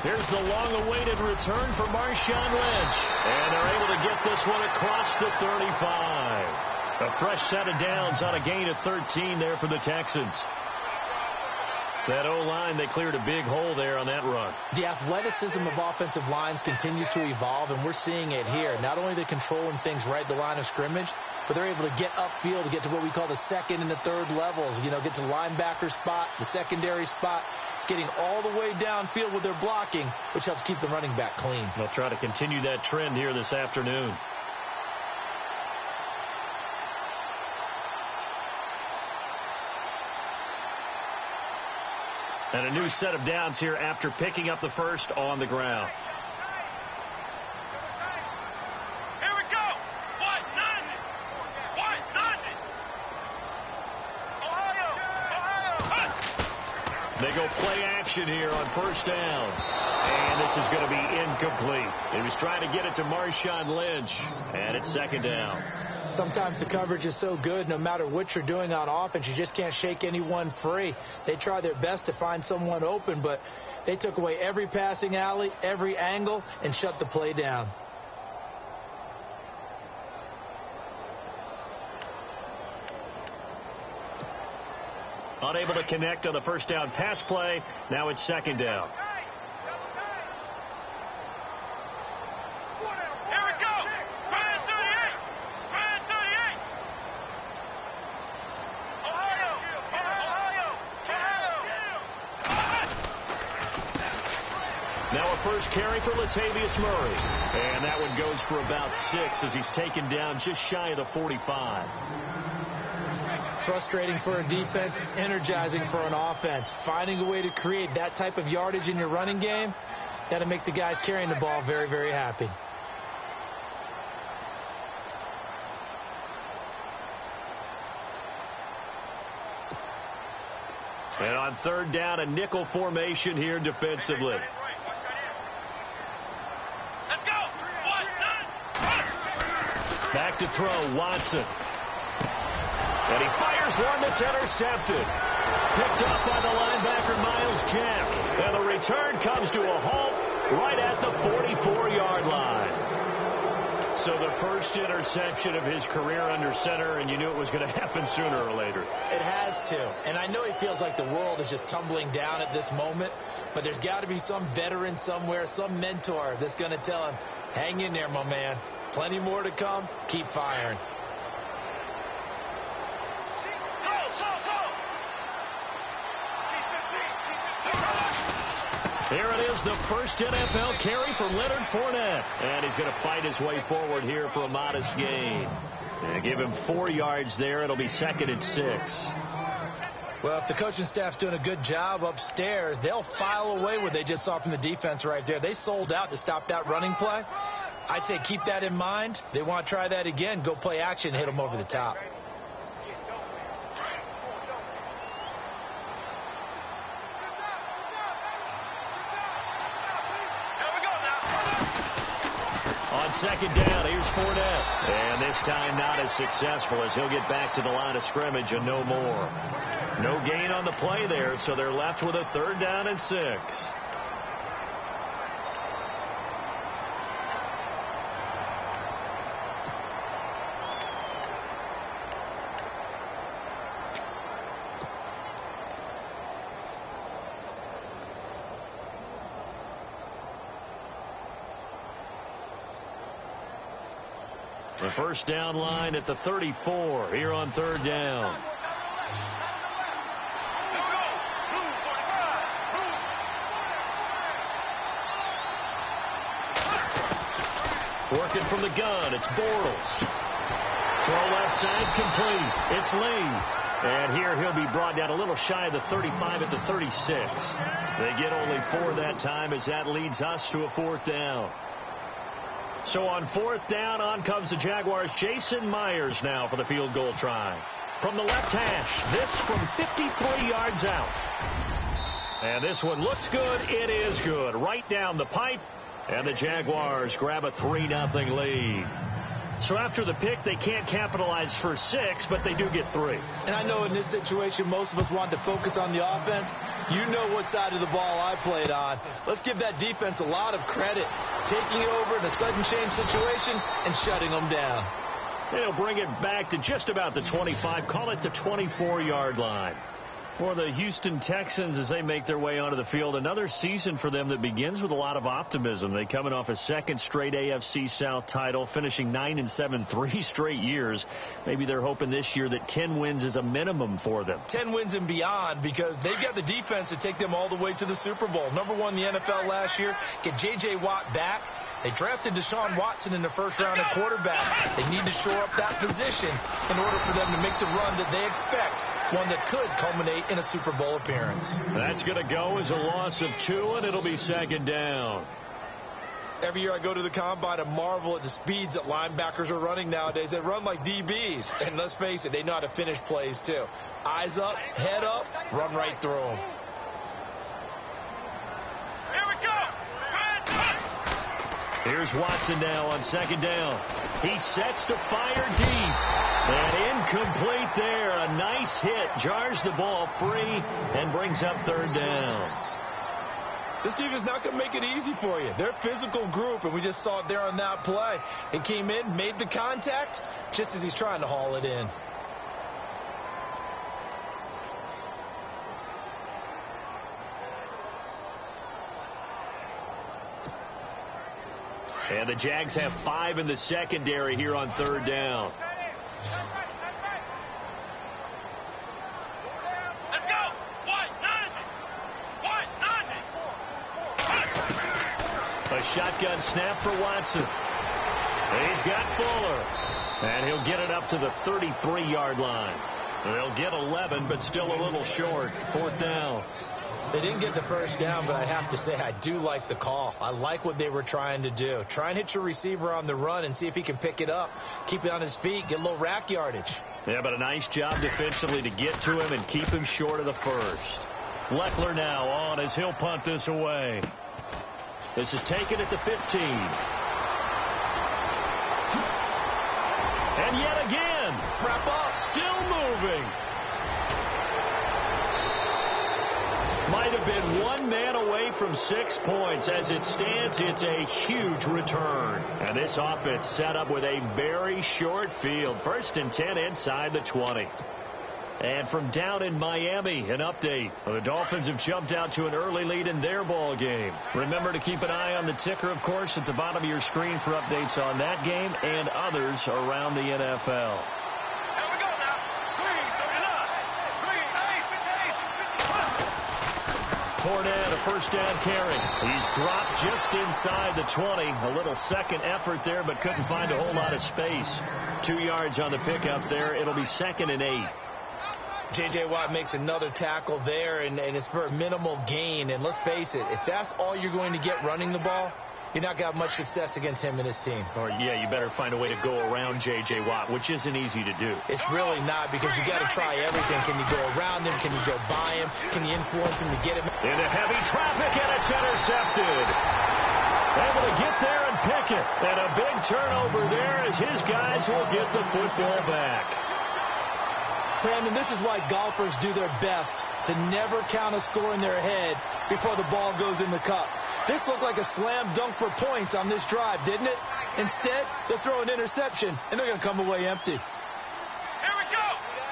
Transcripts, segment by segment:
Here's the long-awaited return for Marshawn Lynch. And they're able to get this one across the 35. A fresh set of downs on a gain of 13 there for the Texans. That O-line, they cleared a big hole there on that run. The athleticism of offensive lines continues to evolve, and we're seeing it here. Not only are they controlling things right at the line of scrimmage, but they're able to get upfield to get to what we call the second and the third levels. You know, get to the linebacker spot, the secondary spot, getting all the way downfield with their blocking, which helps keep the running back clean. They'll try to continue that trend here this afternoon. And a new set of downs here after picking up the first on the ground. Here we go. What? Nothing. Ohio. They go play action here on first down. And this is going to be incomplete. He was trying to get it to Marshawn Lynch. And it's second down. Sometimes the coverage is so good, no matter what you're doing on offense, you just can't shake anyone free. They try their best to find someone open, but they took away every passing alley, every angle, and shut the play down. Unable to connect on the first down pass play. Now it's second down. First carry for Latavius Murray. And that one goes for about 6 as he's taken down just shy of the 45. Frustrating for a defense, energizing for an offense. Finding a way to create that type of yardage in your running game, that'll make the guys carrying the ball very, very happy. And on third down, a nickel formation here defensively. Back to throw, Watson. And he fires one that's intercepted. Picked up by the linebacker, Miles Jack. And the return comes to a halt right at the 44-yard line. So the first interception of his career under center, and you knew it was going to happen sooner or later. It has to. And I know he feels like the world is just tumbling down at this moment, but there's got to be some veteran somewhere, some mentor that's going to tell him, hang in there, my man. Plenty more to come. Keep firing. Here it is, the first NFL carry for Leonard Fournette. And he's going to fight his way forward here for a modest gain. And give him 4 yards there. It'll be second and 6. Well, if the coaching staff's doing a good job upstairs, they'll file away what they just saw from the defense right there. They sold out to stop that running play. I'd say keep that in mind. They want to try that again. Go play action, hit them over the top. On second down, here's Fournette. And this time not as successful as he'll get back to the line of scrimmage and no more. No gain on the play there, so they're left with a third down and 6. The first down line at the 34 here on third down. Working from the gun, it's Bortles. Throw left side complete. It's Lee. And here he'll be brought down a little shy of the 35 at the 36. They get only 4 that time as that leads us to a fourth down. So on fourth down, on comes the Jaguars' Jason Myers now for the field goal try. From the left hash, this from 53 yards out. And this one looks good. It is good. Right down the pipe. And the Jaguars grab a 3-0 lead. So after the pick, they can't capitalize for 6, but they do get 3. And I know in this situation, most of us want to focus on the offense. You know what side of the ball I played on. Let's give that defense a lot of credit, taking over in a sudden change situation and shutting them down. They'll bring it back to just about the 25, call it the 24-yard line. For the Houston Texans as they make their way onto the field, another season for them that begins with a lot of optimism. They coming off a second straight AFC South title, finishing 9-7 3 straight years. Maybe they're hoping this year that 10 wins is a minimum for them. 10 wins and beyond, because they've got the defense to take them all the way to the Super Bowl. Number 1 in the NFL last year. Get J.J. Watt back. They drafted Deshaun Watson in the first round at quarterback. They need to shore up that position in order for them to make the run that they expect, one that could culminate in a Super Bowl appearance. That's going to go as a loss of 2, and it'll be second down. Every year I go to the combine and marvel at the speeds that linebackers are running nowadays. They run like DBs. And let's face it, they know how to finish plays too. Eyes up, head up, run right through them. Here we go. Here's Watson now on second down. He sets to fire deep. And incomplete there. A nice hit. Jars the ball free and brings up third down. This team is not going to make it easy for you. They're a physical group, and we just saw it there on that play. He came in, made the contact, just as he's trying to haul it in. And the Jags have 5 in the secondary here on third down. Let's go. A shotgun snap for Watson. He's got Fuller. And he'll get it up to the 33-yard line. They'll get 11, but still a little short. Fourth down. They didn't get the first down, but I have to say I do like the call. I like what they were trying to do. Try and hit your receiver on the run and see if he can pick it up. Keep it on his feet. Get a little rack yardage. Yeah, but a nice job defensively to get to him and keep him short of the first. Leckler now on as he'll punt this away. This is taken at the 15. And yet again. Wrap up. Still moving. Might have been one man away from 6 points. As it stands, it's a huge return. And this offense set up with a very short field. 1st and 10 inside the 20. And from down in Miami, an update. The Dolphins have jumped out to an early lead in their ball game. Remember to keep an eye on the ticker, of course, at the bottom of your screen for updates on that game and others around the NFL. Fournette, a first down carry. He's dropped just inside the 20. A little second effort there, but couldn't find a whole lot of space. 2 yards on the pickup there. It'll be 2nd and 8. J.J. Watt makes another tackle there, and it's for a minimal gain. And let's face it, if that's all you're going to get running the ball, you're not going to have much success against him and his team. Or, yeah, you better find a way to go around J.J. Watt, which isn't easy to do. It's really not, because you got to try everything. Can you go around him? Can you go by him? Can you influence him to get him? Into heavy traffic, and it's intercepted. Able to get there and pick it. And a big turnover there as his guys will get the football back. Brandon, this is why golfers do their best to never count a score in their head before the ball goes in the cup. This looked like a slam dunk for points on this drive, didn't it? Instead, they'll throw an interception, and they're going to come away empty. Here we go.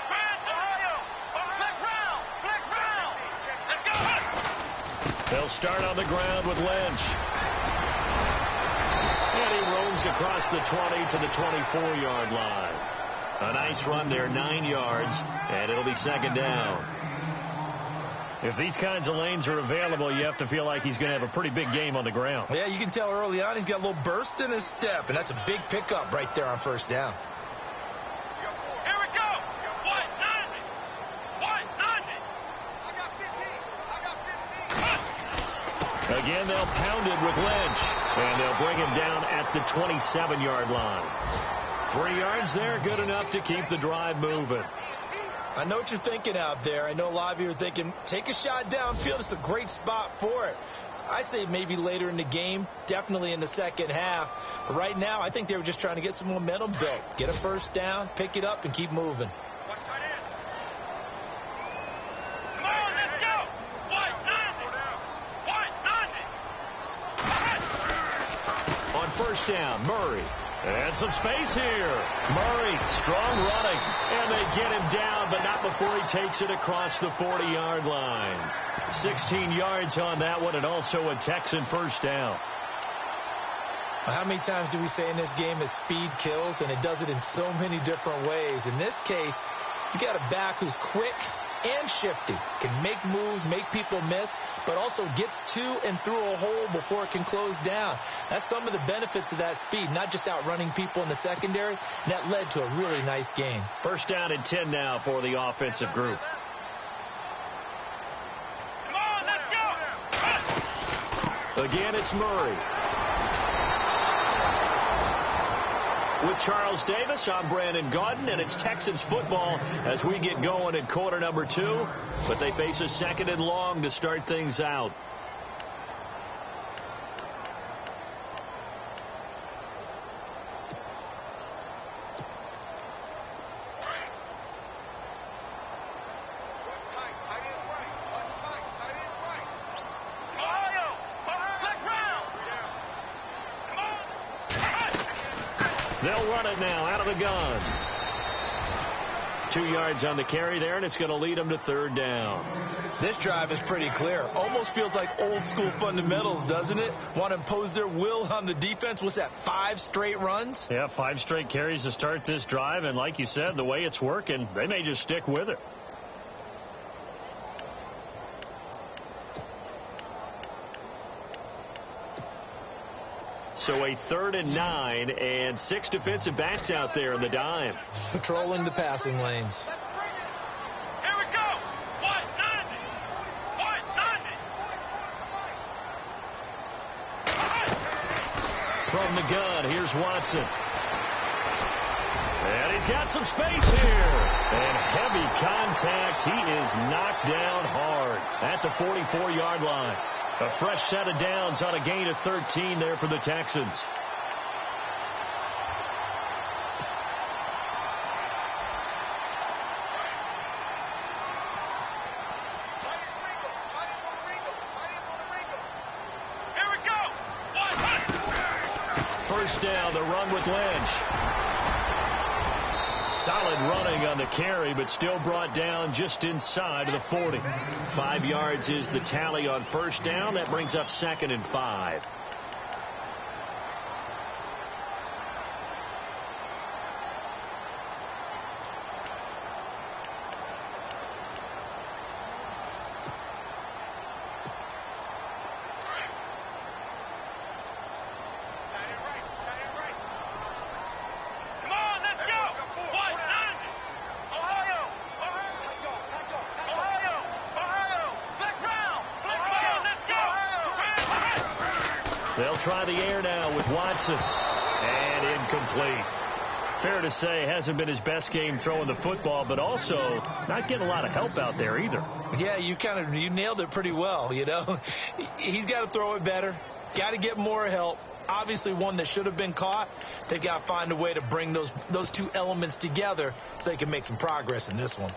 Ohio. Flex round. Let's go. They'll start on the ground with Lynch. And he roams across the 20 to the 24-yard line. A nice run there, 9 yards, and it'll be 2nd down. If these kinds of lanes are available, you have to feel like he's going to have a pretty big game on the ground. Yeah, you can tell early on he's got a little burst in his step, and that's a big pickup right there on first down. Here we go. 190. I got 15. Again, they'll pound it with Lynch, and they'll bring him down at the 27-yard line. 3 yards there, good enough to keep the drive moving. I know what you're thinking out there. I know a lot of you are thinking, take a shot downfield. It's a great spot for it. I'd say maybe later in the game, definitely in the second half. But right now, I think they were just trying to get some momentum built. Get a first down, pick it up, and keep moving. Come on, let's go. What? 90. On first down, Murray. And some space here. Murray, strong running. And they get him down, but not before he takes it across the 40-yard line. 16 yards on that one, and also a Texan first down. How many times do we say in this game that speed kills, and it does it in so many different ways? In this case, you got a back who's quick and shifty, can make moves, make people miss, but also gets to and through a hole before it can close down. That's some of the benefits of that speed, not just outrunning people in the secondary, and that led to a really nice game. First down and 10 now for the offensive group. Come on, let's go. Again, it's Murray. With Charles Davis, I'm Brandon Gaudin, and it's Texans football as we get going in quarter number 2. But they face a second and long to start things out. They'll run it now out of the gun. 2 yards on the carry there, and it's going to lead them to third down. This drive is pretty clear. Almost feels like old school fundamentals, doesn't it? Want to impose their will on the defense. What's that, 5 straight runs? Yeah, 5 straight carries to start this drive, and like you said, the way it's working, they may just stick with it. So a 3rd and 9, and 6 defensive backs out there in the dime. Patrolling the passing lanes. Here we go. What? 90. What? 90. From the gun, here's Watson. And he's got some space here. And heavy contact. He is knocked down hard at the 44-yard line. A fresh set of downs on a gain of 13 there for the Texans. Here we go. What? First down, the run with Lynch. Solid running on the carry, but still brought down just inside of the 40. 5 yards is the tally on first down. That brings up 2nd and 5. They'll try the air now with Watson. And incomplete. Fair to say, hasn't been his best game throwing the football, but also not getting a lot of help out there either. Yeah, you nailed it pretty well, you know. He's got to throw it better. Got to get more help. Obviously one that should have been caught. They got to find a way to bring those two elements together so they can make some progress in this one.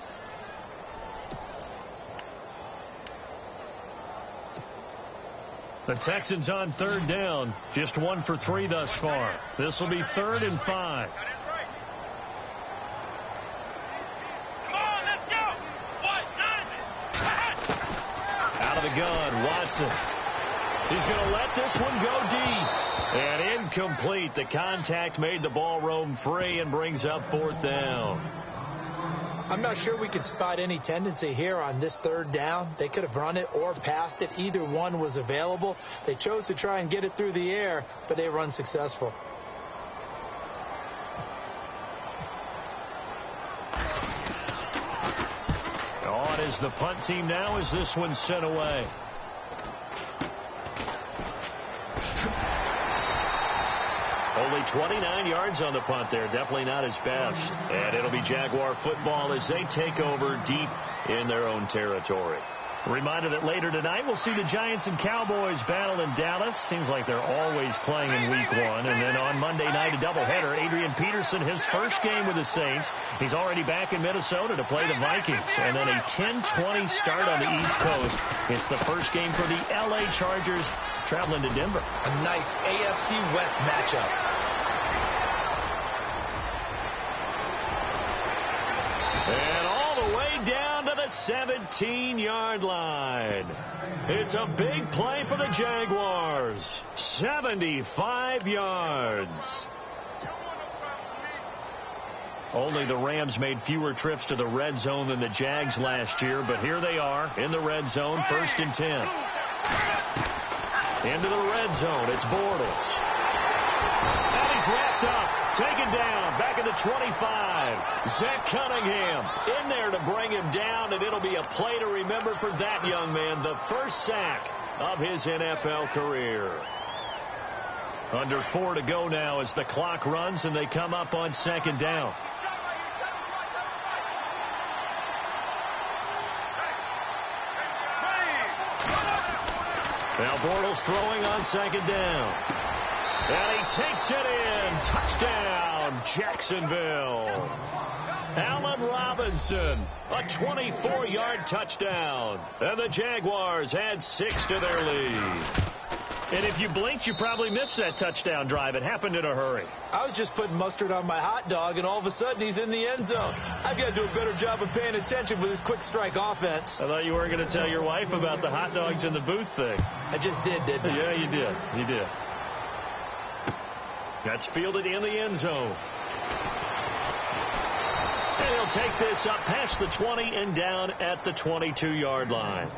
The Texans on third down. Just 1 for 3 thus far. This will be 3rd and 5. Come on, let's go. What? 90. Out of the gun, Watson. He's going to let this one go deep. And incomplete. The contact made the ball roam free and brings up 4th down. I'm not sure we could spot any tendency here on this 3rd down. They could have run it or passed it. Either one was available. They chose to try and get it through the air, but they were unsuccessful. On is the punt team now as this one's sent away. Only 29 yards on the punt there. Definitely not his best. And it'll be Jaguar football as they take over deep in their own territory. Reminder that later tonight we'll see the Giants and Cowboys battle in Dallas. Seems like they're always playing in week 1. And then on Monday night, a doubleheader. Adrian Peterson, his first game with the Saints. He's already back in Minnesota to play the Vikings. And then a 10:20 start on the East Coast. It's the first game for the L.A. Chargers traveling to Denver. A nice AFC West matchup. And all the way down to the 17-yard line. It's a big play for the Jaguars. 75 yards. Only the Rams made fewer trips to the red zone than the Jags last year, but here they are in the red zone, 1st and 10. Into the red zone, it's Bortles. And he's wrapped up, taken down, back at the 25. Zach Cunningham in there to bring him down, and it'll be a play to remember for that young man, the first sack of his NFL career. Under 4 to go now as the clock runs, and they come up on 2nd down. Now Bortles throwing on 2nd down. And he takes it in. Touchdown, Jacksonville. Allen Robinson, a 24-yard touchdown. And the Jaguars add 6 to their lead. And if you blinked, you probably missed that touchdown drive. It happened in a hurry. I was just putting mustard on my hot dog, and all of a sudden he's in the end zone. I've got to do a better job of paying attention with this quick strike offense. I thought you were going to tell your wife about the hot dogs in the booth thing. I just did, didn't I? Yeah, you did. You did. That's fielded in the end zone. And he'll take this up past the 20 and down at the 22-yard line.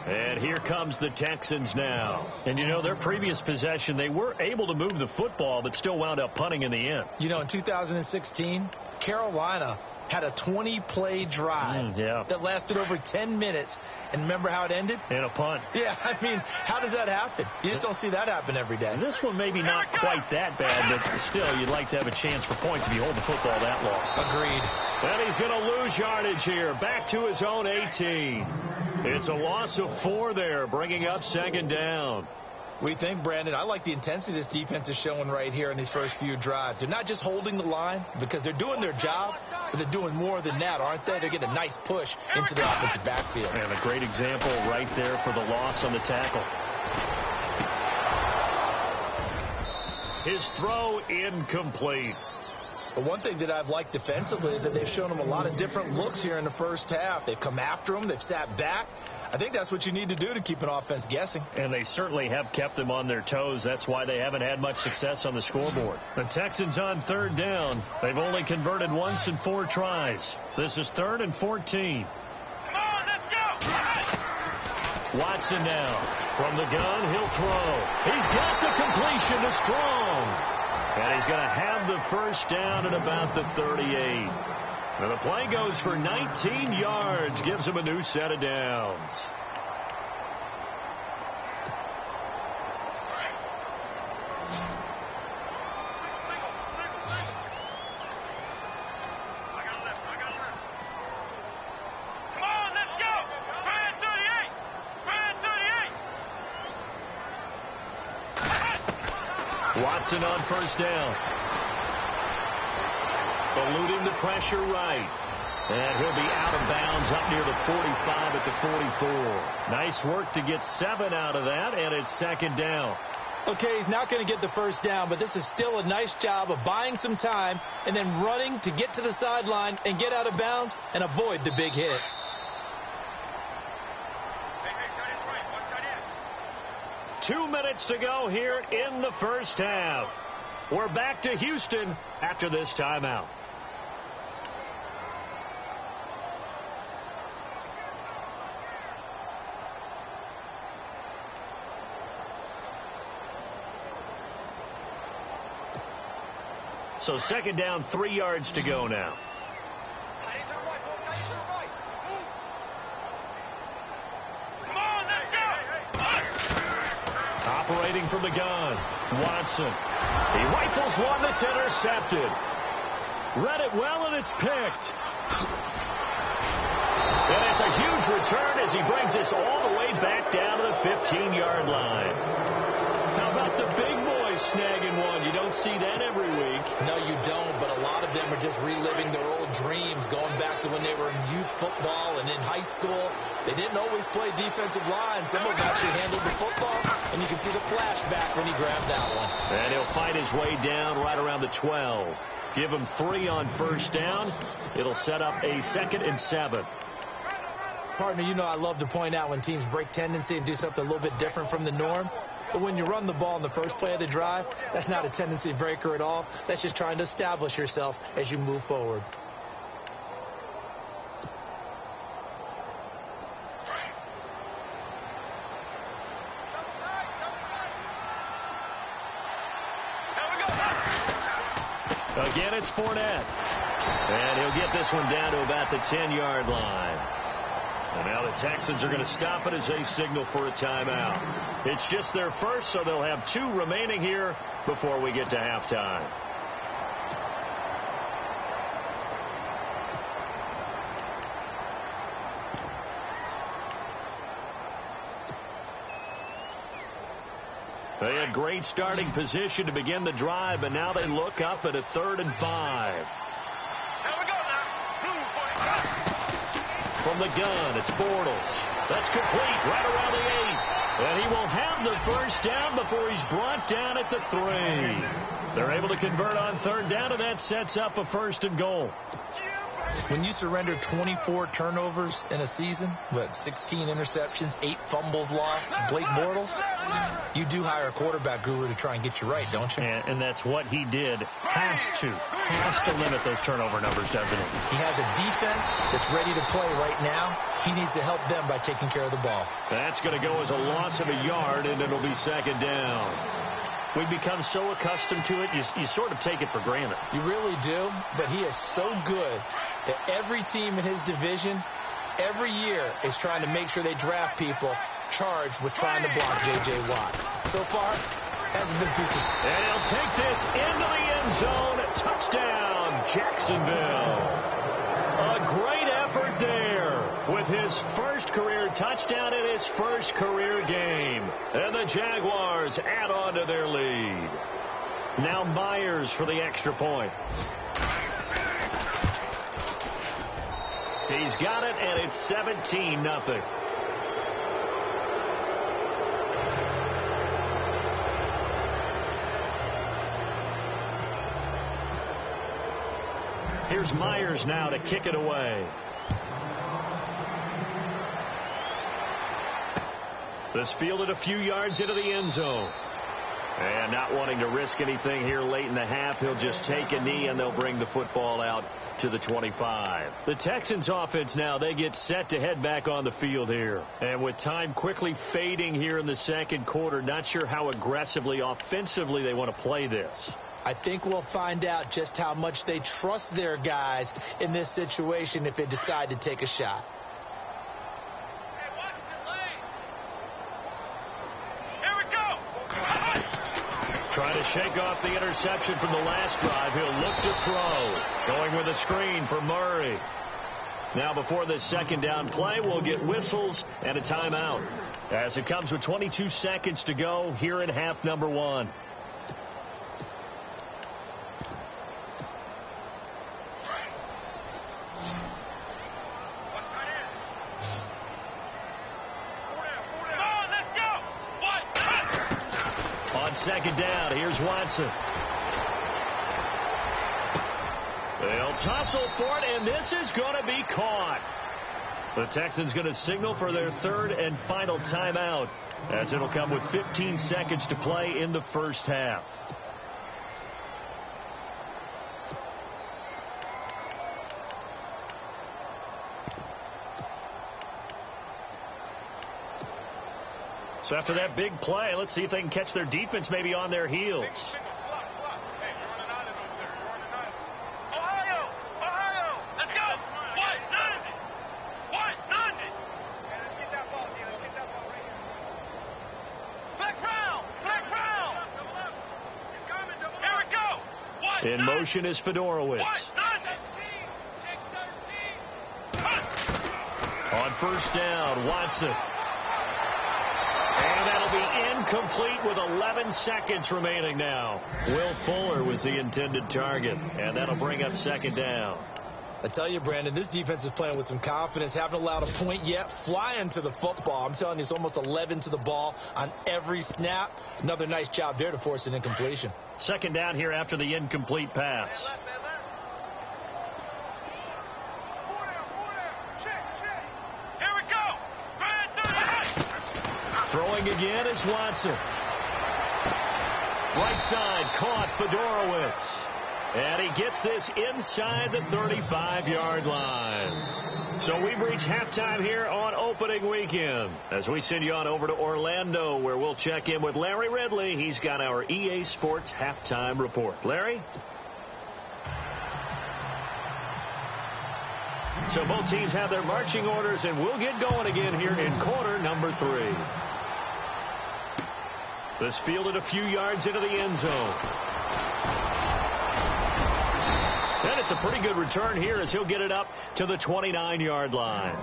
And here comes the Texans now. And, you know, their previous possession, they were able to move the football, but still wound up punting in the end. You know, in 2016, Carolina had a 20-play drive that lasted over 10 minutes. And remember how it ended? In a punt. Yeah, I mean, how does that happen? You just don't see that happen every day. And this one maybe not quite that bad, but still, you'd like to have a chance for points if you hold the football that long. Agreed. And he's going to lose yardage here. Back to his own 18. It's a loss of 4 there, bringing up 2nd down. We think, Brandon, I like the intensity this defense is showing right here in these first few drives. They're not just holding the line because they're doing their job, but they're doing more than that, aren't they? They're getting a nice push into the offensive backfield. And a great example right there for the loss on the tackle. His throw incomplete. But one thing that I've liked defensively is that they've shown them a lot of different looks here in the first half. They've come after them. They've sat back. I think that's what you need to do to keep an offense guessing. And they certainly have kept them on their toes. That's why they haven't had much success on the scoreboard. The Texans on 3rd down. They've only converted once in 4 tries. This is 3rd and 14. Come on, let's go! Watson now. From the gun, he'll throw. He's got the completion to Strong. And he's going to have the first down at about the 38. And the play goes for 19 yards. Gives him a new set of downs. Come on, let's go! Try it, 38! Try it, 38! Watson on first down. Eluding the pressure right. And he'll be out of bounds up near the 45 at the 44. Nice work to get 7 out of that, and it's 2nd down. Okay, he's not going to get the first down, but this is still a nice job of buying some time and then running to get to the sideline and get out of bounds and avoid the big hit. Hey, that is right. Watch that 2 minutes to go here in the first half. We're back to Houston after this timeout. So 2nd down, 3 yards to go now. Come on, let's go! Operating from the gun, Watson. He rifles one that's intercepted. Read it well, and it's picked. And it's a huge return as he brings this all the way back down to the 15-yard line. How about the big boys snagging one? You don't see that every week. No, you don't, but a lot of them are just reliving their old dreams, going back to when they were in youth football and in high school. They didn't always play defensive line. Some of them actually handled the football, and you can see the flashback when he grabbed that one. And he'll fight his way down right around the 12. Give him 3 on first down. It'll set up a 2nd and 7. Partner, you know I love to point out when teams break tendency and do something a little bit different from the norm. But when you run the ball in the first play of the drive, that's not a tendency breaker at all. That's just trying to establish yourself as you move forward. Again, it's Fournette. And he'll get this one down to about the 10-yard line. And now the Texans are going to stop it as they signal for a timeout. It's just their first, so they'll have 2 remaining here before we get to halftime. They had great starting position to begin the drive, and now they look up at a 3rd and 5. Here we go now. Blue 45. From the gun, it's Bortles. That's complete right around the 8. And he will have the first down before he's brought down at the 3. They're able to convert on 3rd down, and that sets up a 1st and goal. When you surrender 24 turnovers in a season, 16 interceptions, 8 fumbles lost, Blake Bortles, you do hire a quarterback guru to try and get you right, don't you? And that's what he did. Has to limit those turnover numbers, doesn't he? He has a defense that's ready to play right now. He needs to help them by taking care of the ball. That's going to go as a loss of a yard, and it'll be 2nd down. We've become so accustomed to it, you sort of take it for granted. You really do, but he is so good that every team in his division, every year, is trying to make sure they draft people charged with trying to block J.J. Watt. So far, hasn't been too successful. And he'll take this into the end zone. Touchdown, Jacksonville. A great effort there with his first career touchdown in his first career game. And the Jaguars add on to their lead. Now Myers for the extra point. He's got it, and it's 17-0. Here's Myers now to kick it away. This fielded a few yards into the end zone. And not wanting to risk anything here late in the half, he'll just take a knee, and they'll bring the football out to the 25. The Texans offense now, they get set to head back on the field here. And with time quickly fading here in the second quarter, not sure how aggressively, offensively they want to play this. I think we'll find out just how much they trust their guys in this situation if they decide to take a shot. Hey, watch the lane. Here we go. Trying to shake off the interception from the last drive. He'll look to throw. Going with a screen for Murray. Now before this 2nd down play, we'll get whistles and a timeout, as it comes with 22 seconds to go here in half number 1. On 2nd down, here's Watson. They'll tussle for it, and this is going to be caught. The Texans going to signal for their 3rd and final timeout, as it'll come with 15 seconds to play in the first half. So after that big play, let's see if they can catch their defense maybe on their heels. Slot. Hey, you're on an island over there. You're on an island. Ohio. Let's go. What? None. Okay, let's get that ball, D. Let's get that ball right here. Flex round. Double up. Keep coming, double up. Here we go. What? In motion is Fedorowicz. What? None. On first down, Watson. And that'll be incomplete with 11 seconds remaining now. Will Fuller was the intended target, and that'll bring up second down. I tell you, Brandon, this defense is playing with some confidence. Haven't allowed a point yet. Flying to the football. I'm telling you, it's almost 11 to the ball on every snap. Another nice job there to force an incompletion. Second down here after the incomplete pass. Throwing again is Watson. Right side caught Fedorowicz. And he gets this inside the 35-yard line. So we've reached halftime here on opening weekend as we send you on over to Orlando, where we'll check in with Larry Ridley. He's got our EA Sports halftime report. Larry? So both teams have their marching orders, and we'll get going again here in quarter number 3. This fielded a few yards into the end zone. And it's a pretty good return here as he'll get it up to the 29-yard line.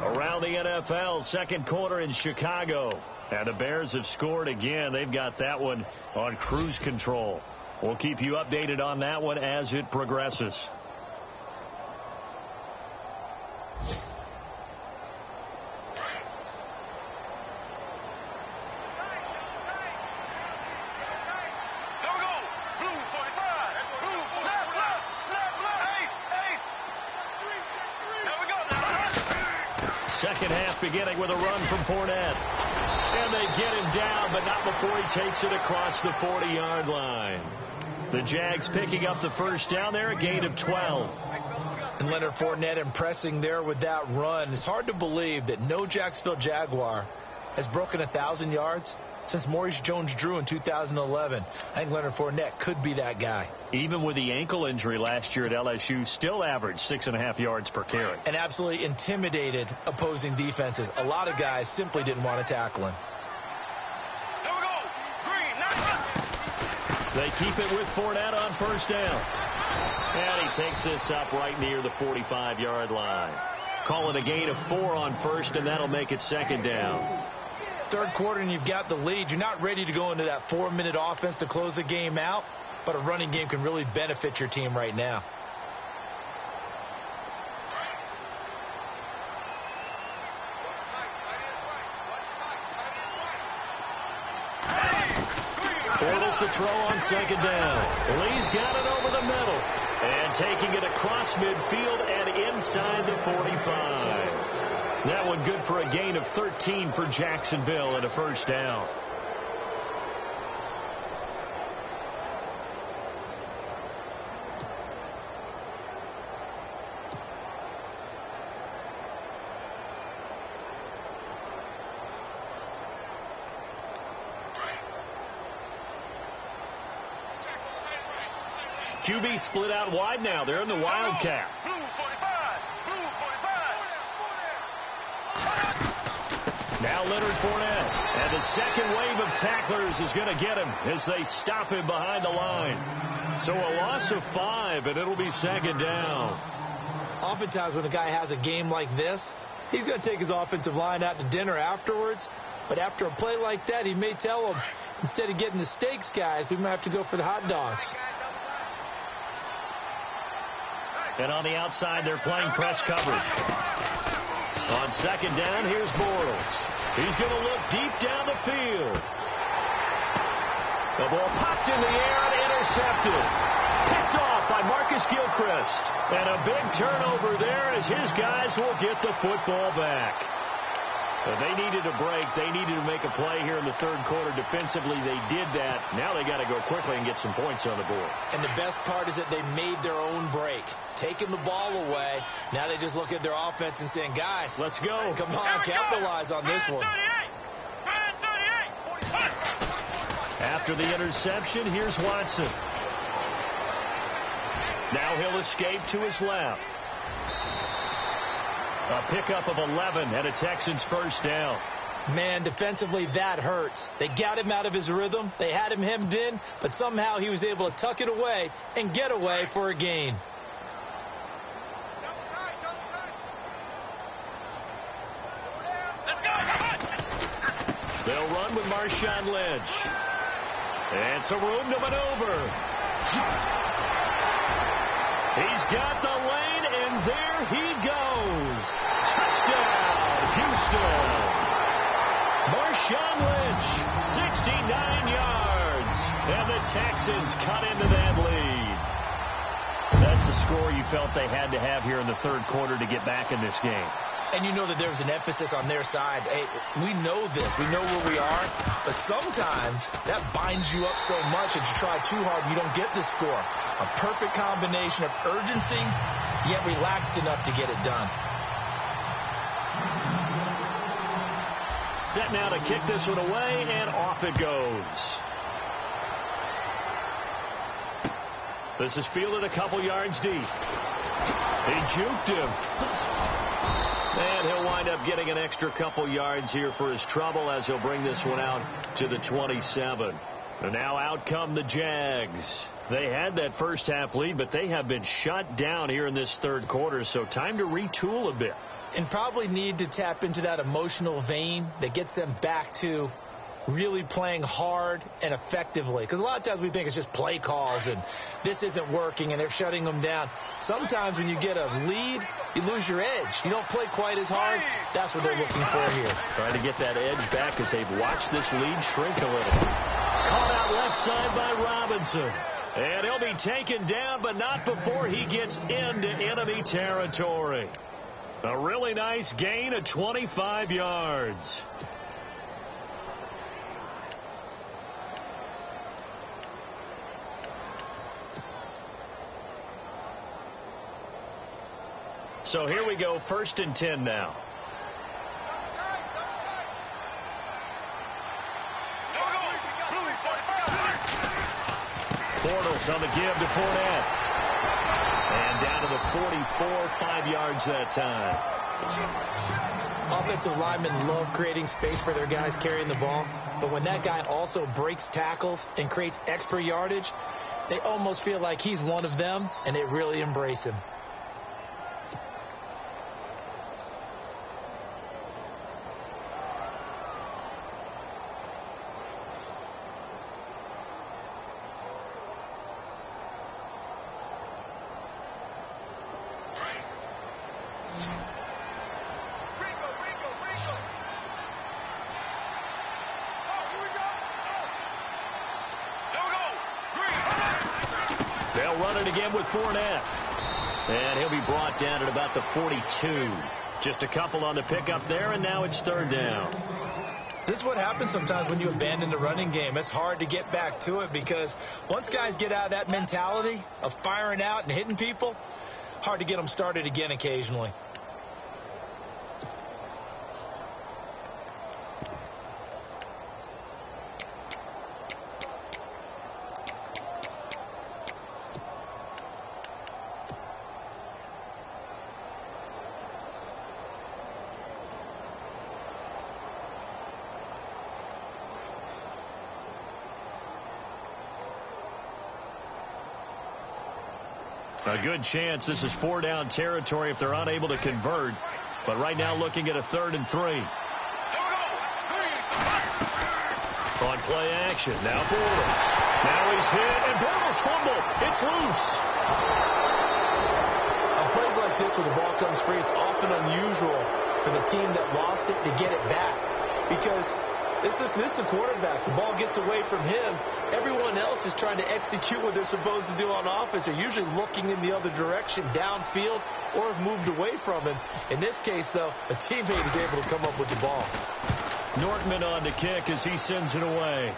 Around the NFL, second quarter in Chicago. And the Bears have scored again. They've got that one on cruise control. We'll keep you updated on that one as it progresses. Second half beginning with a run from Fournette. And they get him down, but not before he takes it across the 40-yard line. The Jags picking up the first down there, a gain of 12. And Leonard Fournette impressing there with that run. It's hard to believe that no Jacksonville Jaguar has broken 1,000 yards since Maurice Jones-Drew in 2011. I think Leonard Fournette could be that guy. Even with the ankle injury last year at LSU, still averaged 6.5 yards per carry. And absolutely intimidated opposing defenses. A lot of guys simply didn't want to tackle him. Here we go. Green, nice. They keep it with Fournette on first down. And he takes this up right near the 45-yard line. Call it a gain of 4 on first, and that'll make it second down. Third quarter and you've got the lead. You're not ready to go into that 4-minute offense to close the game out, but a running game can really benefit your team right now. Bortles to throw on second down. Lee's got it over the middle. And taking it across midfield and inside the 45. That one good for a gain of 13 for Jacksonville and a first down. QB split out wide now. They're in the Wildcat. Blue 45. Blue 45. Now Leonard Fournette. And the second wave of tacklers is going to get him as they stop him behind the line. So a loss of 5, and it'll be second down. Oftentimes when a guy has a game like this, he's going to take his offensive line out to dinner afterwards. But after a play like that, he may tell them, instead of getting the steaks, guys, we might have to go for the hot dogs. And on the outside, they're playing press coverage. On second down, here's Bortles. He's going to look deep down the field. The ball popped in the air and intercepted. Picked off by Marcus Gilchrist. And a big turnover there as his guys will get the football back. But they needed a break. They needed to make a play here in the third quarter. Defensively, they did that. Now they got to go quickly and get some points on the board. And the best part is that they made their own break. Taking the ball away. Now they just look at their offense and saying, guys, let's go. Come on, capitalize on this one. After the interception, here's Watson. Now he'll escape to his left. A pickup of 11 and a Texans first down. Man, defensively, that hurts. They got him out of his rhythm. They had him hemmed in, but somehow he was able to tuck it away and get away for a gain. run with Marshawn Lynch. And some room to maneuver. He's got the lane, and there he goes. Touchdown, Houston. Marshawn Lynch, 69 yards. And the Texans cut into that lead. That's the score you felt they had to have here in the third quarter to get back in this game. And you know that there's an emphasis on their side. Hey, we know this. We know where we are. But sometimes that binds you up so much that you try too hard and you don't get the score. A perfect combination of urgency, yet relaxed enough to get it done. Set now to kick this one away, and off it goes. This is fielded a couple yards deep. He juked him. And he'll wind up getting an extra couple yards here for his trouble as he'll bring this one out to the 27. And now out come the Jags. They had that first half lead, but they have been shut down here in this third quarter, so time to retool a bit. And probably need to tap into that emotional vein that gets them back to really playing hard and effectively. Because a lot of times we think it's just play calls and this isn't working and they're shutting them down. Sometimes when you get a lead, you lose your edge. You don't play quite as hard. That's what they're looking for here. Trying to get that edge back as they've watched this lead shrink a little. Caught out left side by Robinson. And he'll be taken down, but not before he gets into enemy territory. A really nice gain of 25 yards. So here we go, 1st and 10 now. Bortles on the give to Fournette. And down to the 44, 5 yards that time. Offensive linemen love creating space for their guys carrying the ball. But when that guy also breaks tackles and creates extra yardage, they almost feel like he's one of them, and they really embrace him. They'll run it again with Fournette. And he'll be brought down at about the 42. Just a couple on the pickup there, and now it's 3rd down. This is what happens sometimes when you abandon the running game. It's hard to get back to it because once guys get out of that mentality of firing out and hitting people, hard to get them started again occasionally. A good chance this is 4-down territory if they're unable to convert. But right now looking at a 3rd and 3. On play action. Now Bortles. Now he's hit, and Bortles fumbled. It's loose. On plays like this where the ball comes free, it's often unusual for the team that lost it to get it back. Because this is the quarterback. The ball gets away from him. Everyone else is trying to execute what they're supposed to do on offense. They're usually looking in the other direction, downfield, or have moved away from him. In this case, though, a teammate is able to come up with the ball. Nortman on to kick as he sends it away.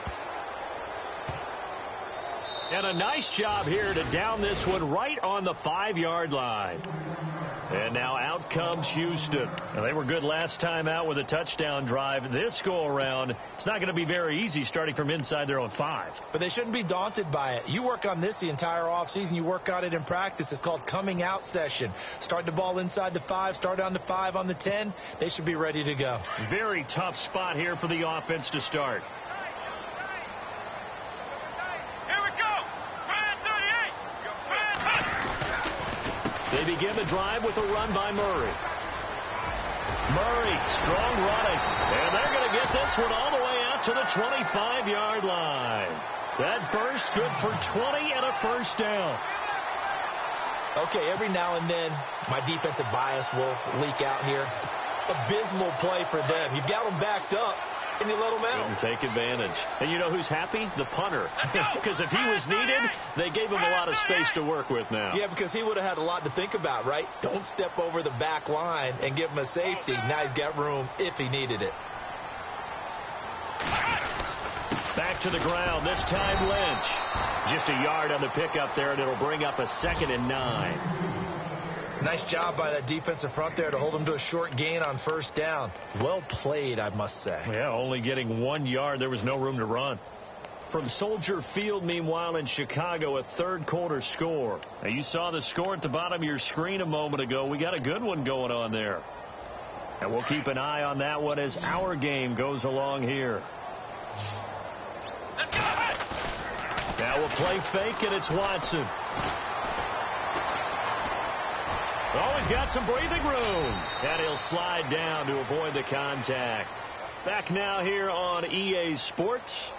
And a nice job here to down this one right on the 5-yard line. And now out comes Houston. Now, they were good last time out with a touchdown drive. This go-around, it's not going to be very easy starting from inside their own 5. But they shouldn't be daunted by it. You work on this the entire offseason. You work on it in practice. It's called coming out session. Start the ball inside the 5, start on the 5 on the 10. They should be ready to go. Very tough spot here for the offense to start. They begin the drive with a run by Murray. Murray, strong running. And they're going to get this one all the way out to the 25-yard line. That burst good for 20 and a first down. Okay, every now and then, my defensive bias will leak out here. Abysmal play for them. You've got them backed up, and you let them out. Couldn't take advantage. And you know who's happy? The punter. Because if he was needed, they gave him a lot of space to work with now. Yeah, because he would have had a lot to think about, right? Don't step over the back line and give him a safety. Now he's got room if he needed it. Back to the ground, this time Lynch. Just a yard on the pickup there, and it'll bring up a 2nd and 9. Nice job by that defensive front there to hold him to a short gain on first down. Well played, I must say. Yeah, only getting 1 yard. There was no room to run. From Soldier Field, meanwhile, in Chicago, a third-quarter score. Now, you saw the score at the bottom of your screen a moment ago. We got a good one going on there. And we'll keep an eye on that one as our game goes along here. Now we'll play fake, and it's Watson. Oh, he's got some breathing room. And he'll slide down to avoid the contact. Back now here on EA Sports.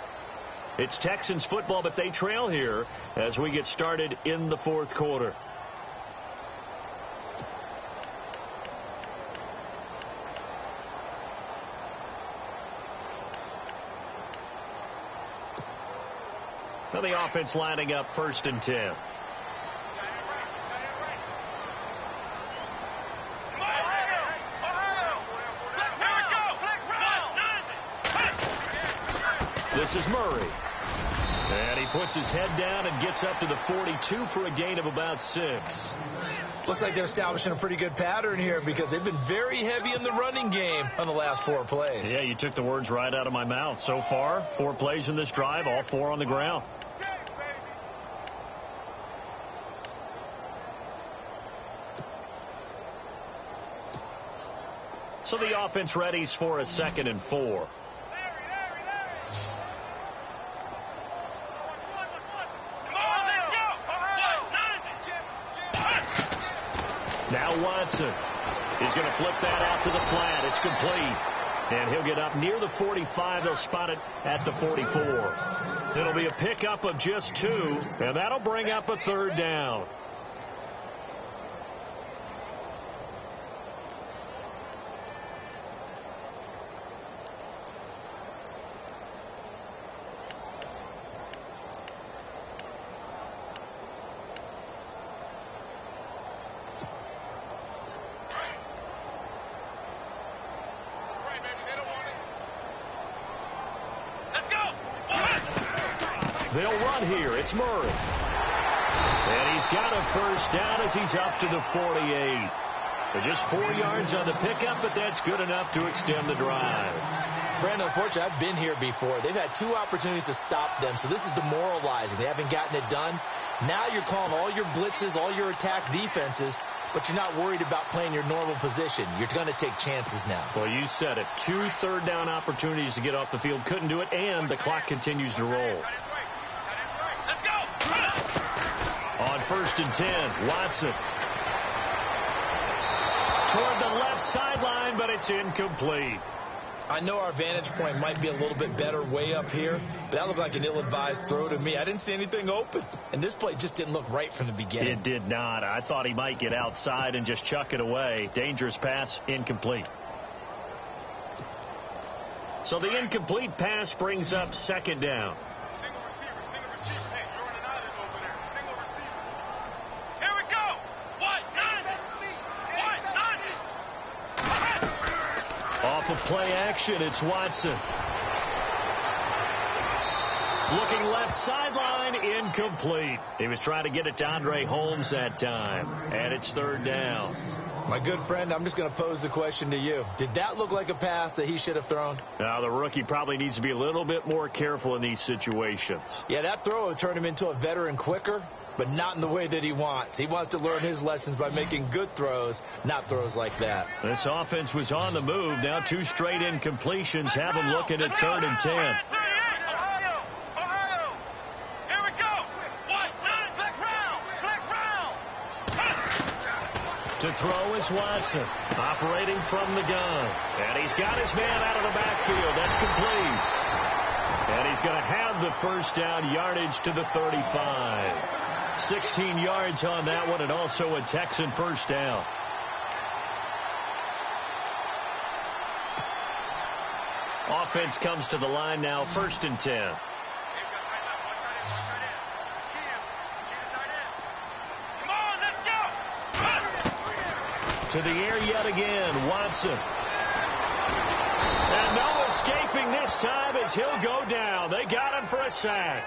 It's Texans football, but they trail here as we get started in the fourth quarter. So the offense lining up 1st and 10. This is Murray. And he puts his head down and gets up to the 42 for a gain of about 6. Looks like they're establishing a pretty good pattern here because they've been very heavy in the running game on the last 4 plays. Yeah, you took the words right out of my mouth. So far, 4 plays in this drive, all 4 on the ground. So the offense readies for a 2nd and 4. Now Watson. He's going to flip that out to the flat. It's complete. And he'll get up near the 45. They'll spot it at the 44. It'll be a pickup of just 2, and that'll bring up a 3rd down. They'll run here. It's Murray. And he's got a first down as he's up to the 48. Just 4 yards on the pickup, but that's good enough to extend the drive. Brandon, unfortunately, I've been here before. They've had 2 opportunities to stop them, so this is demoralizing. They haven't gotten it done. Now you're calling all your blitzes, all your attack defenses, but you're not worried about playing your normal position. You're going to take chances now. Well, you said it. 2 third-down opportunities to get off the field. Couldn't do it, and the clock continues to roll. On 1st and 10, Watson. Toward the left sideline, but it's incomplete. I know our vantage point might be a little bit better way up here, but that looked like an ill-advised throw to me. I didn't see anything open, and this play just didn't look right from the beginning. It did not. I thought he might get outside and just chuck it away. Dangerous pass, incomplete. So the incomplete pass brings up 2nd down. Single receiver. Hey, you're on an island over there. Single receiver. Here we go. What? Off of play action, it's Watson. Looking left sideline, incomplete. He was trying to get it to Andre Holmes that time, and it's 3rd down. My good friend, I'm just going to pose the question to you. Did that look like a pass that he should have thrown? Now, the rookie probably needs to be a little bit more careful in these situations. Yeah, that throw would turn him into a veteran quicker, but not in the way that he wants. He wants to learn his lessons by making good throws, not throws like that. This offense was on the move. Now 2 straight incompletions have him looking at 3rd and 10. To throw is Watson, operating from the gun. And he's got his man out of the backfield. That's complete. And he's going to have the first down, yardage to the 35. 16 yards on that one, and also a Texan first down. Offense comes to the line now, 1st and 10. To the air yet again, Watson. And no escaping this time as he'll go down. They got him for a sack.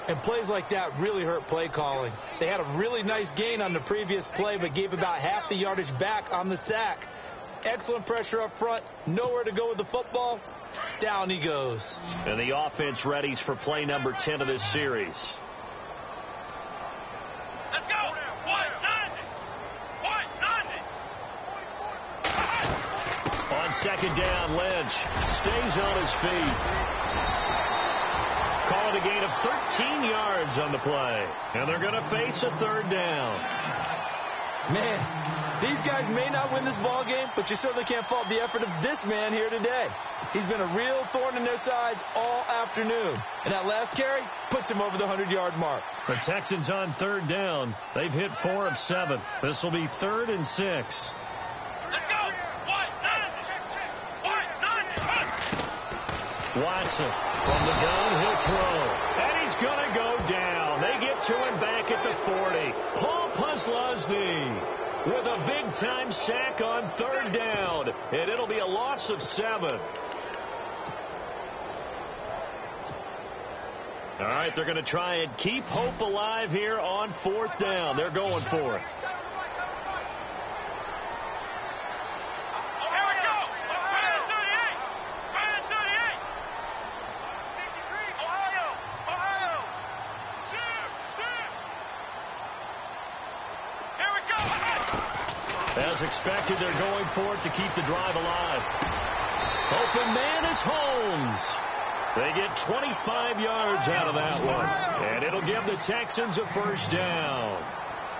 And plays like that really hurt play calling. They had a really nice gain on the previous play, but gave about half the yardage back on the sack. Excellent pressure up front. Nowhere to go with the football. Down he goes. And the offense readies for play number 10 of this series. Let's go. On 2nd down, Lynch stays on his feet. Call it a gain of 13 yards on the play. And they're going to face a 3rd down. Man, these guys may not win this ball game, but you certainly can't fault the effort of this man here today. He's been a real thorn in their sides all afternoon. And that last carry puts him over the 100-yard mark. The Texans on 3rd down. They've hit 4 of 7. This will be 3rd and 6. Let's go. Watson from the gun, he'll throw. And he's going to go down. They get to him back at the 40. Paul Posluszny with a big-time sack on 3rd down. And it'll be a loss of 7. All right, they're going to try and keep hope alive here on 4th down. They're going for it. As expected, they're going for it to keep the drive alive. Open man is Holmes. They get 25 yards out of that one. And it'll give the Texans a first down.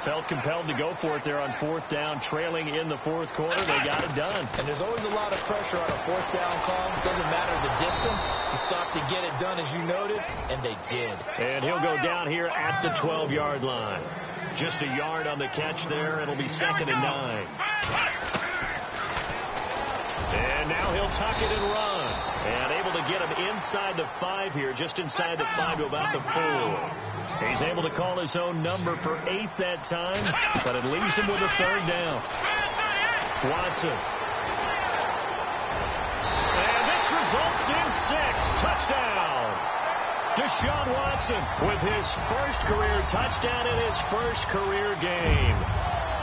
Felt compelled to go for it there on 4th down, trailing in the 4th quarter. They got it done. And there's always a lot of pressure on a 4th down call. Doesn't matter the distance. You stop to get it done, as you noted, and they did. And he'll go down here at the 12-yard line. Just a yard on the catch there. It'll be 2nd and 9. And now he'll tuck it and run. And able to get him inside the 5 here, just inside the 5 to about the 4. He's able to call his own number for 8 that time, but it leaves him with a 3rd down. Watson. And this results in 6. Touchdown. Deshaun Watson with his first career touchdown in his first career game.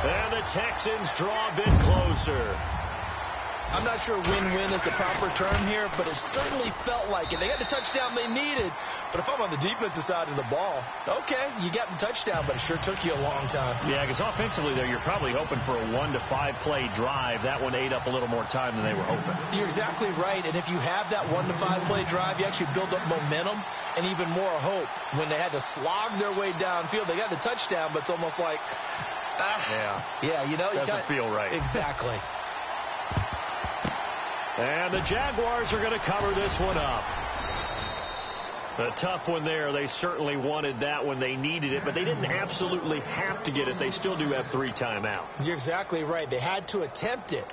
And the Texans draw a bit closer. I'm not sure win-win is the proper term here, but it certainly felt like it. They got the touchdown they needed, but if I'm on the defensive side of the ball, okay, you got the touchdown, but it sure took you a long time. Yeah, because offensively there, you're probably hoping for a 1 to 5 play drive. That one ate up a little more time than they were hoping. You're exactly right, and if you have that 1 to 5 play drive, you actually build up momentum and even more hope. When they had to slog their way downfield, they got the touchdown, but it's almost like, yeah, you know, doesn't feel right. Exactly. And the Jaguars are going to cover this one up. A tough one there. They certainly wanted that when they needed it, but they didn't absolutely have to get it. They still do have 3 timeouts. You're exactly right. They had to attempt it.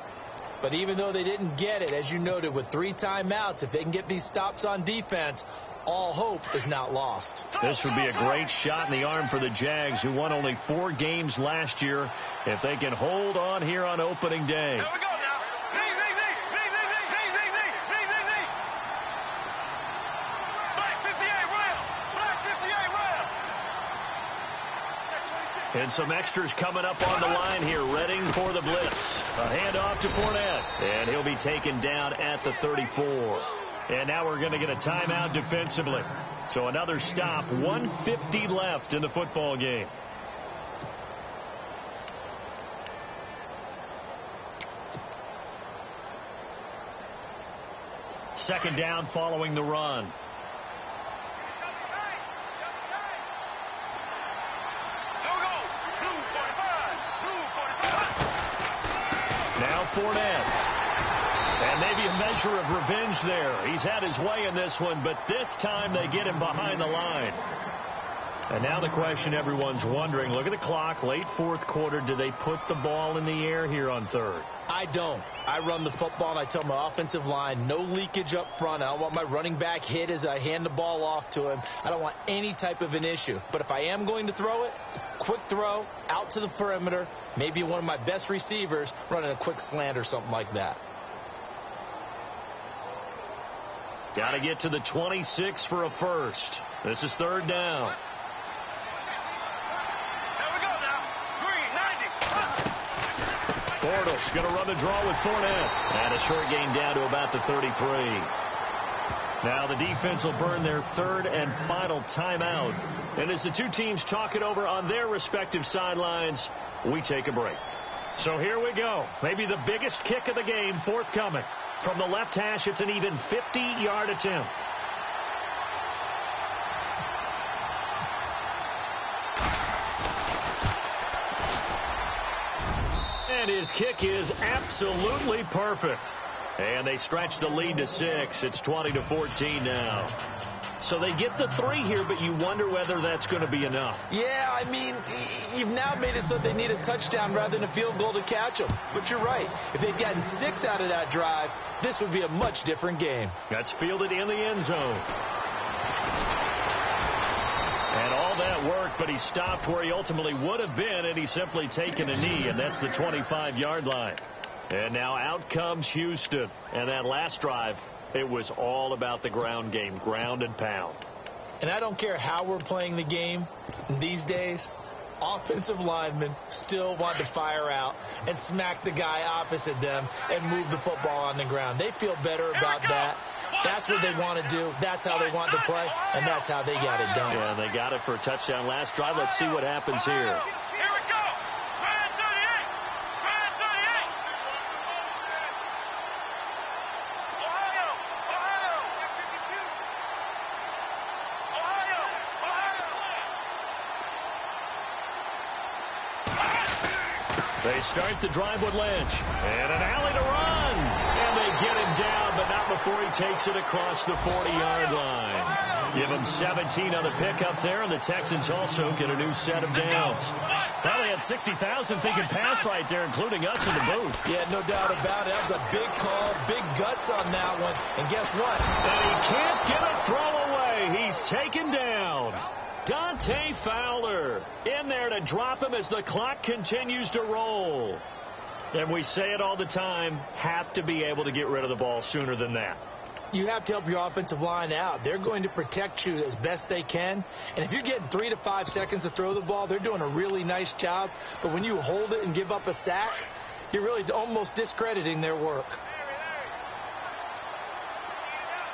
But even though they didn't get it, as you noted, with 3 timeouts, if they can get these stops on defense, all hope is not lost. This would be a great shot in the arm for the Jags, who won only 4 games last year, if they can hold on here on opening day. Here we go now. And some extras coming up on the line here, readying for the blitz. A handoff to Fournette, and he'll be taken down at the 34. And now we're going to get a timeout defensively. So another stop, 1:50 left in the football game. Second down following the run. Now Fournette. And maybe a measure of revenge there. He's had his way in this one, but this time they get him behind the line. And now the question everyone's wondering, look at the clock, late fourth quarter, do they put the ball in the air here on third? I don't. I run the football, and I tell my offensive line, no leakage up front. I don't want my running back hit as I hand the ball off to him. I don't want any type of an issue. But if I am going to throw it, quick throw, out to the perimeter, maybe one of my best receivers running a quick slant or something like that. Got to get to the 26 for a first. This is third down. Bortles going to run the draw with Fournette. And a short gain down to about the 33. Now the defense will burn their third and final timeout. And as the two teams talk it over on their respective sidelines, we take a break. So here we go. Maybe the biggest kick of the game forthcoming. From the left hash, it's an even 50-yard attempt. And his kick is absolutely perfect. And they stretch the lead to 6. It's 20-14 now. So they get the 3 here, but you wonder whether that's going to be enough. Yeah, I mean, you've now made it so they need a touchdown rather than a field goal to catch them. But you're right. If they'd gotten 6 out of that drive, this would be a much different game. That's fielded in the end zone. And all that work, but he stopped where he ultimately would have been, and he's simply taken a knee, and that's the 25-yard line. And now out comes Houston. And that last drive, it was all about the ground game, ground and pound. And I don't care how we're playing the game these days, offensive linemen still want to fire out and smack the guy opposite them and move the football on the ground. They feel better about that. That's what they want to do. That's how they want to play, and that's how they got it done. Yeah, they got it for a touchdown last drive. Let's see what happens here. Here we go. Brand 38. Brand 38. Ohio. Ohio. 52. Ohio. Ohio. They start the drive with Lynch. And an alley to run. And they get him down, but not before he takes it across the 40-yard line. Give him 17 on the pickup there, and the Texans also get a new set of downs. Probably had 60,000 thinking pass right there, including us in the booth. Yeah, no doubt about it. That was a big call, big guts on that one. And guess what? And he can't get a throw away. He's taken down. Dante Fowler in there to drop him as the clock continues to roll. And we say it all the time, have to be able to get rid of the ball sooner than that. You have to help your offensive line out. They're going to protect you as best they can. And if you're getting 3 to 5 seconds to throw the ball, they're doing a really nice job. But when you hold it and give up a sack, you're really almost discrediting their work.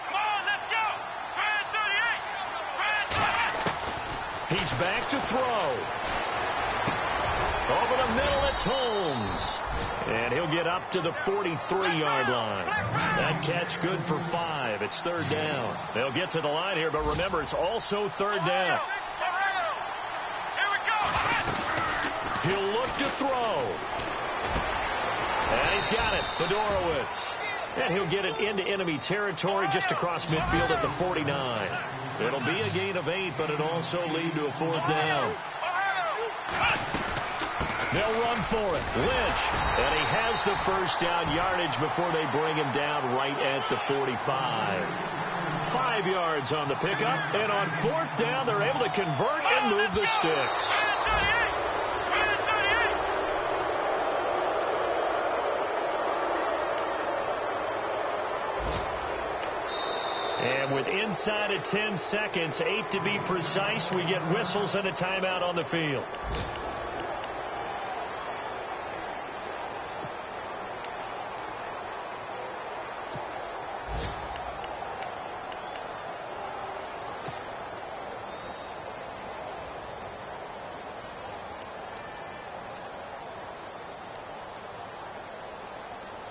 Come on, let's go. Brand 38. Brand 38. He's back to throw. Over the middle, it's Holmes. And he'll get up to the 43-yard line. That catch good for 5. It's third down. They'll get to the line here, but remember, it's also third down. Here we go. He'll look to throw. And he's got it, Fedorowicz. And he'll get it into enemy territory just across midfield at the 49. It'll be a gain of 8, but it'll also lead to a fourth down. They'll run for it. Lynch. And he has the first down yardage before they bring him down right at the 45. 5 yards on the pickup. And on fourth down, they're able to convert and move the sticks. And with inside of 10 seconds, 8 to be precise, we get whistles and a timeout on the field.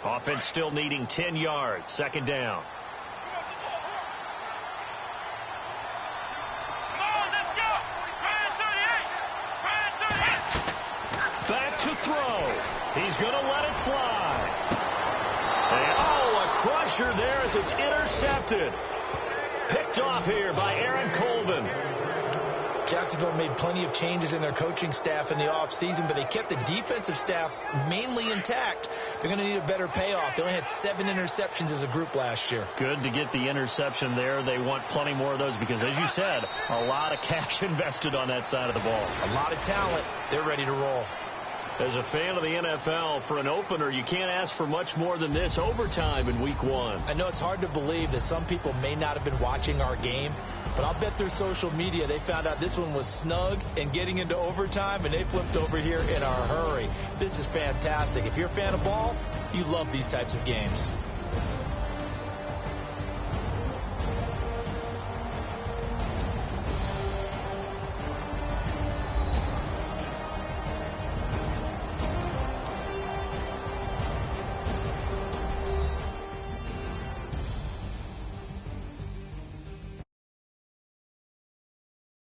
Offense still needing 10 yards. Second down. Back to throw. He's going to let it fly. pressure there as it's intercepted. Picked off here by Aaron Colvin. Jacksonville made plenty of changes in their coaching staff in the offseason, but they kept the defensive staff mainly intact. They're going to need a better payoff. They only had 7 interceptions as a group last year. Good to get the interception there. They want plenty more of those because, as you said, a lot of cash invested on that side of the ball. A lot of talent. They're ready to roll. As a fan of the NFL, for an opener, you can't ask for much more than this. Overtime in Week 1. I know it's hard to believe that some people may not have been watching our game, but I'll bet through social media they found out this one was snug and getting into overtime, and they flipped over here in a hurry. This is fantastic. If you're a fan of ball, you love these types of games.